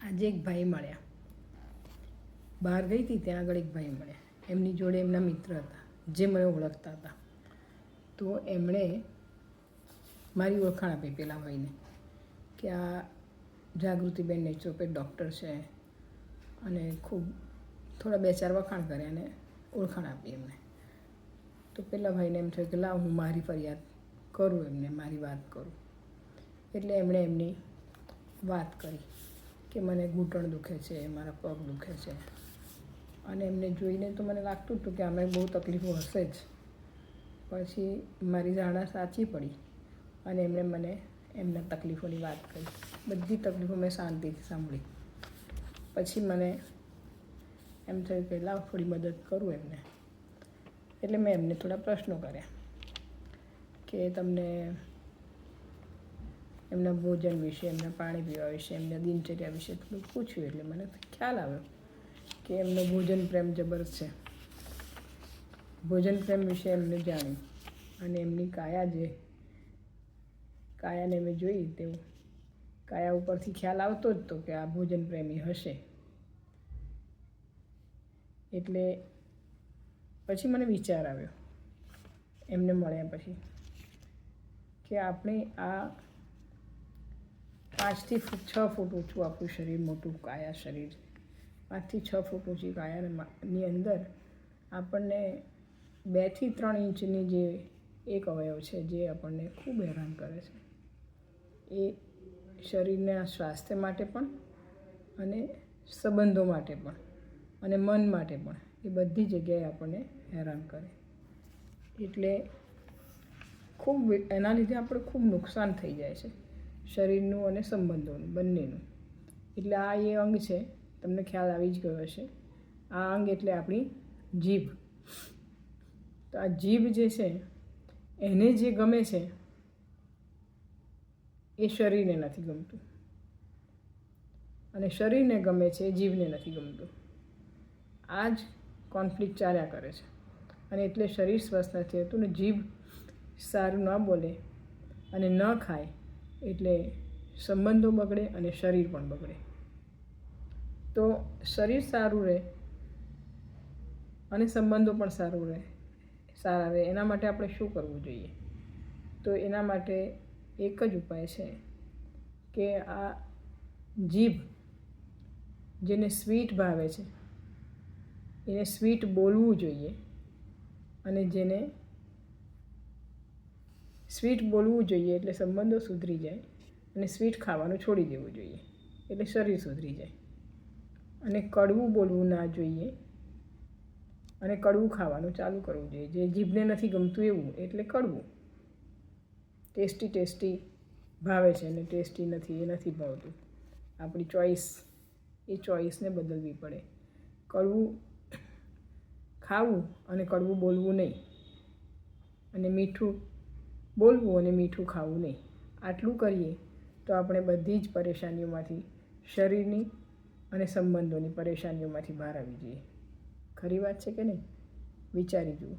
આજે એક ભાઈ મળ્યા. બહાર ગઈ હતી ત્યાં આગળ એક ભાઈ મળ્યા. એમની જોડે એમના મિત્ર હતા જે મને ઓળખતા હતા. તો એમણે મારી ઓળખાણ આપી પેલા ભાઈને કે આ જાગૃતિબેન નેચરોપેથ ડૉક્ટર છે, અને ખૂબ થોડા 2-4 વખાણ કર્યા અને ઓળખાણ આપી એમને. તો પેલા ભાઈને એમ થયું કે લાવ હું મારી ફરિયાદ કરું, એમને મારી વાત કરું. એટલે એમણે એમની વાત કરી કે મને ઘૂંટણ દુખે છે, મારા પગ દુખે છે. અને એમને જોઈને તો મને લાગતું હતું કે આમાં બહુ તકલીફો હશે જ. પછી મારી ધારણા સાચી પડી અને એમણે મને એમના તકલીફોની વાત કરી. બધી તકલીફો મેં શાંતિથી સાંભળી. પછી મને એમ થયું કે લાવ થોડી મદદ કરું એમને. એટલે મેં એમને થોડા પ્રશ્નો કર્યા કે તમને એમના ભોજન વિશે, એમના પાણી પીવા વિશે, એમના દિનચર્યા વિશે થોડું પૂછ્યું. એટલે મને ખ્યાલ આવ્યો કે એમનો ભોજન પ્રેમ જબર છે. ભોજન પ્રેમ વિશે એમને જાણ્યું અને એમની કાયાને મેં જોઈ. તેવું કાયા ઉપરથી ખ્યાલ આવતો જ તો કે આ ભોજન પ્રેમી હશે. એટલે પછી મને વિચાર આવ્યો એમને મળ્યા પછી કે આપણે આ 5 થી 6 ફૂટ ઊંચું આપણું શરીર, મોટું કાયા શરીર, 5 થી 6 ફૂટ ઊંચી કાયાની અંદર આપણને 2 થી 3 ઇંચની જે એક અવયવ છે જે આપણને ખૂબ હેરાન કરે છે. એ શરીરના સ્વાસ્થ્ય માટે પણ અને સંબંધો માટે પણ અને મન માટે પણ, એ બધી જગ્યાએ આપણને હેરાન કરે. એટલે ખૂબ એના લીધે આપણે ખૂબ નુકસાન થઈ જાય છે, શરીરનું અને સંબંધોનું બંનેનું. એટલે આ એ અંગ છે, તમને ખ્યાલ આવી જ ગયો હશે. આ અંગ એટલે આપણી જીભ. તો આ જીભ જે છે એને જે ગમે છે એ શરીરને નથી ગમતું, અને શરીરને ગમે છે એ જીભને નથી ગમતું. આ જ કોન્ફ્લિક્ટ ચાલ્યા કરે છે. અને એટલે શરીર સ્વસ્થ નથી હોતું ને જીભ સારું ન બોલે અને ન ખાય એટલે સંબંધો બગડે અને શરીર પણ બગડે. તો શરીર સારું રહે અને સંબંધો પણ સારા રહે એના માટે આપણે શું કરવું જોઈએ? તો એના માટે એક જ ઉપાય છે કે આ જીભ જેને સ્વીટ ભાવે છે એને સ્વીટ બોલવું જોઈએ, અને જેને સ્વીટ બોલવું જોઈએ એટલે સંબંધો સુધરી જાય, અને સ્વીટ ખાવાનું છોડી દેવું જોઈએ એટલે શરીર સુધરી જાય. અને કડવું બોલવું ના જોઈએ અને કડવું ખાવાનું ચાલુ કરવું જોઈએ. જે જીભને નથી ગમતું એવું એટલે કડવું. ટેસ્ટી ભાવે છે અને ટેસ્ટી નથી, એ નથી ભાવતું. આપણી ચોઈસને બદલવી પડે. કડવું ખાવું અને કડવું બોલવું નહીં, અને મીઠું બોલવું અને મીઠું ખાવું નહીં. આટલું કરીએ તો આપણે બધી જ પરેશાનીઓમાંથી, શરીરની અને સંબંધોની પરેશાનીઓમાંથી બહાર આવી જઈએ. ખરી વાત છે કે નહીં? વિચારી જુઓ.